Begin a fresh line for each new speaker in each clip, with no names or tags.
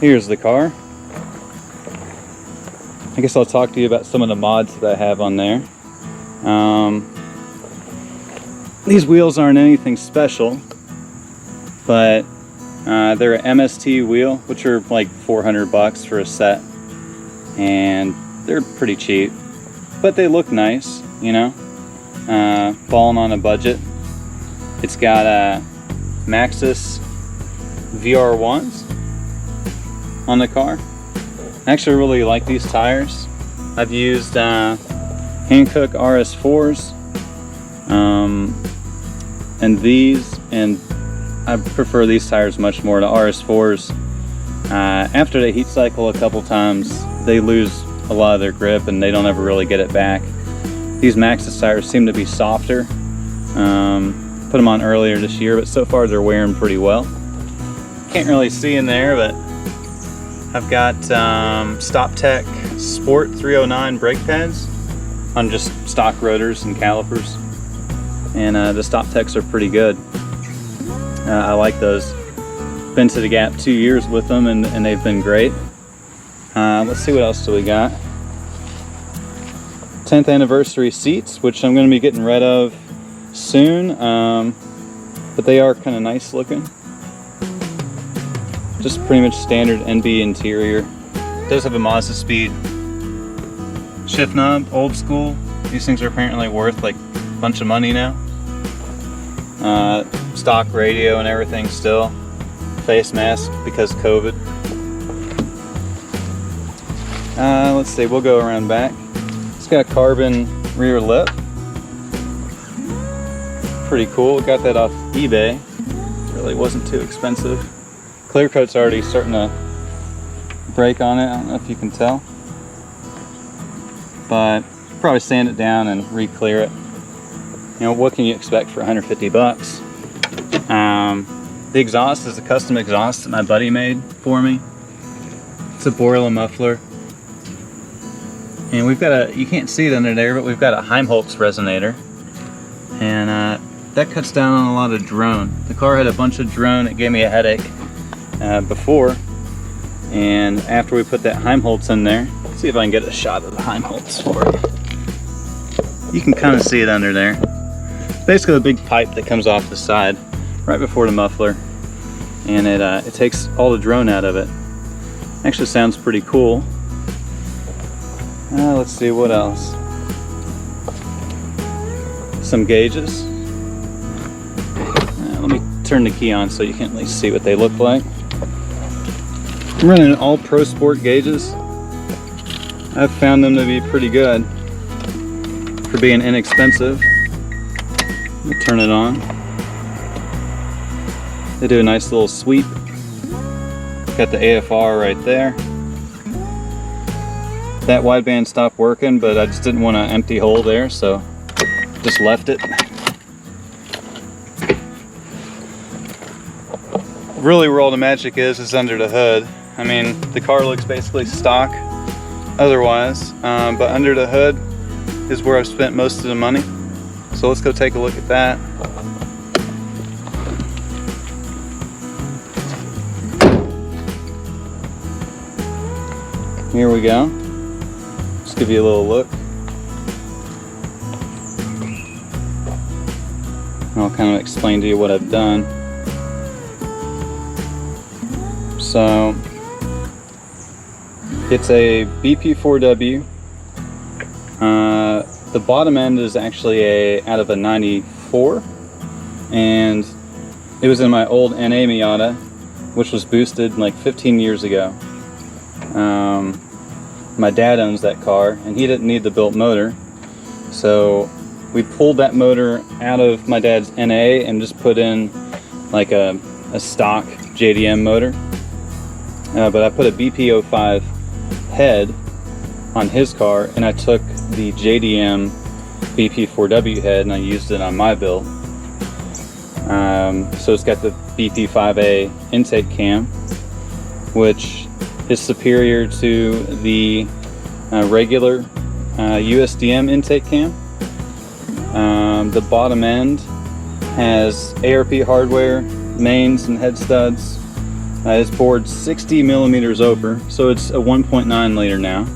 here's the car. I guess I'll talk to you about some of the mods that I have on there. These wheels aren't anything special, but they're an MST wheel, which are like 400 bucks for a set, and they're pretty cheap, but they look nice, you know, falling on a budget. It's got Maxxis VR1s on the car. I actually really like these tires. I've used Hankook RS4s and these, and I prefer these tires much more to RS4s. After they heat cycle a couple times, they lose a lot of their grip and they don't ever really get it back. These Maxxis tires seem to be softer. Put them on earlier this year, but so far they're wearing pretty well. Can't really see in there, but I've got Stoptech Sport 309 brake pads on just stock rotors and calipers, and the Stoptechs are pretty good. I like those. Been to the Gap 2 years with them, and they've been great. Let's see, what else do we got? 10th anniversary seats, which I'm going to be getting rid of soon, but they are kind of nice looking. Just pretty much standard NB interior. It does have a Mazdaspeed shift knob, old school. These things are apparently worth like a bunch of money now. Stock radio and everything still. Face mask because COVID. Let's see, we'll go around back. It's got a carbon rear lip. Pretty cool. Got that off eBay. Really wasn't too expensive. Clear coat's already starting to break on it. I don't know if you can tell, but probably sand it down and re-clear it. You know, what can you expect for 150 bucks? The exhaust is a custom exhaust that my buddy made for me. It's a Borla muffler, and we've got a, you can't see it under there, but we've got a Heimholz resonator, and that cuts down on a lot of drone. The car had a bunch of drone. It gave me a headache before, and after we put that Heimholz in there, let's see if I can get a shot of the Heimholz for you. You can kind of see it under there. It's basically a big pipe that comes off the side right before the muffler, and it takes all the drone out of it. Actually sounds pretty cool. Let's see what else. Some gauges. Let me turn the key on so you can at least see what they look like. I'm running all Prosport gauges. I've found them to be pretty good for being inexpensive. Let me turn it on. They do a nice little sweep. Got the AFR right there. That wideband stopped working, but I just didn't want an empty hole there, so just left it. Really, where all the magic is under the hood. I mean, the car looks basically stock otherwise, but under the hood is where I've spent most of the money. So let's go take a look at that. Here we go. Just give you a little look. I'll kind of explain to you what I've done. So it's a BP4W. The bottom end is actually out of a 94, and it was in my old NA Miata, which was boosted like 15 years ago. My dad owns that car, and he didn't need the built motor, so we pulled that motor out of my dad's NA and just put in like a stock JDM motor. But I put a BP4W head on his car, and I took the JDM BP4W head and I used it on my build. So it's got the BP5A intake cam, which is superior to the regular USDM intake cam. The bottom end has ARP hardware, mains and head studs, It's bored 60 millimeters over, so it's a 1.9 liter now.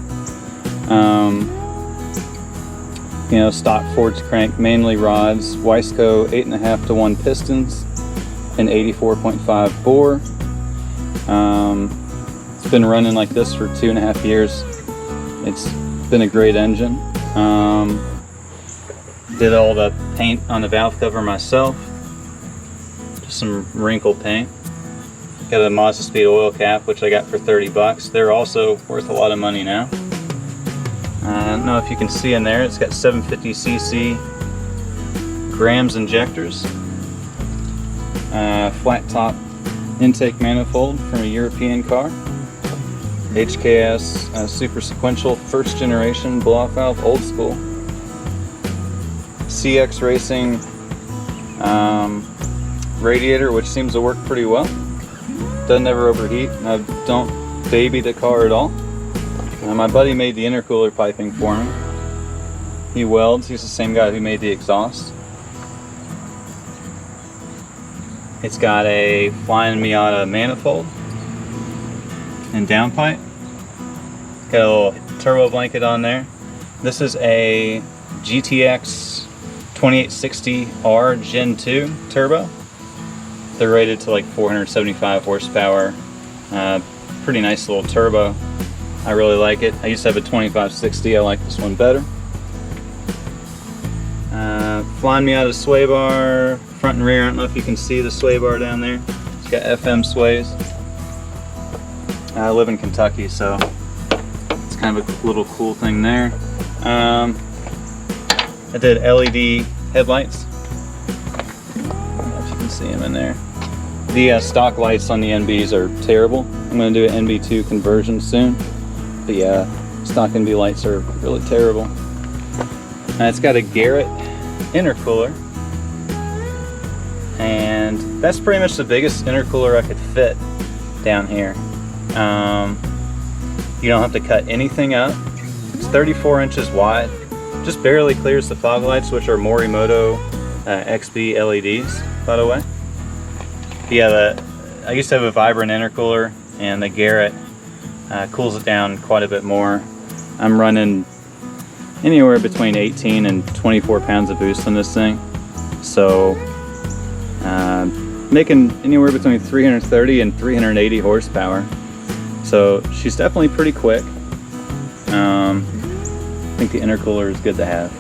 You know, stock Ford's crank, Manley rods, Wiseco 8.5 to 1 pistons, and 84.5 bore. It's been running like this for 2.5 years. It's been a great engine. Did all the paint on the valve cover myself. Just some wrinkle paint. Got a Mazdaspeed oil cap, which I got for 30 bucks. They're also worth a lot of money now. I don't know if you can see in there, it's got 750cc grams injectors. Flat top intake manifold from a European car. HKS super sequential first generation blow-off valve, old school. CX Racing radiator, which seems to work pretty well. Doesn't ever overheat. I don't baby the car at all. My buddy made the intercooler piping for me. He welds. He's the same guy who made the exhaust. It's got a Flyin Miata manifold and downpipe. Got a little turbo blanket on there. This is a GTX 2860R Gen 2 turbo. They're rated to like 475 horsepower. Pretty nice little turbo. I really like it. I used to have a 2560. I like this one better. Flyin Miata sway bar, front and rear. I don't know if you can see the sway bar down there. It's got FM sways. I live in Kentucky, so it's kind of a little cool thing there. I did LED headlights. I don't know if you can see them in there. The stock lights on the NBs are terrible. I'm going to do an NB2 conversion soon. But yeah, stock NB lights are really terrible. It's got a Garrett intercooler. And that's pretty much the biggest intercooler I could fit down here. You don't have to cut anything up. It's 34 inches wide. Just barely clears the fog lights, which are Morimoto XB LEDs, by the way. Yeah, I used to have a Vibrant intercooler, and the Garrett cools it down quite a bit more. I'm running anywhere between 18 and 24 pounds of boost on this thing. So making anywhere between 330 and 380 horsepower. So she's definitely pretty quick. I think the intercooler is good to have.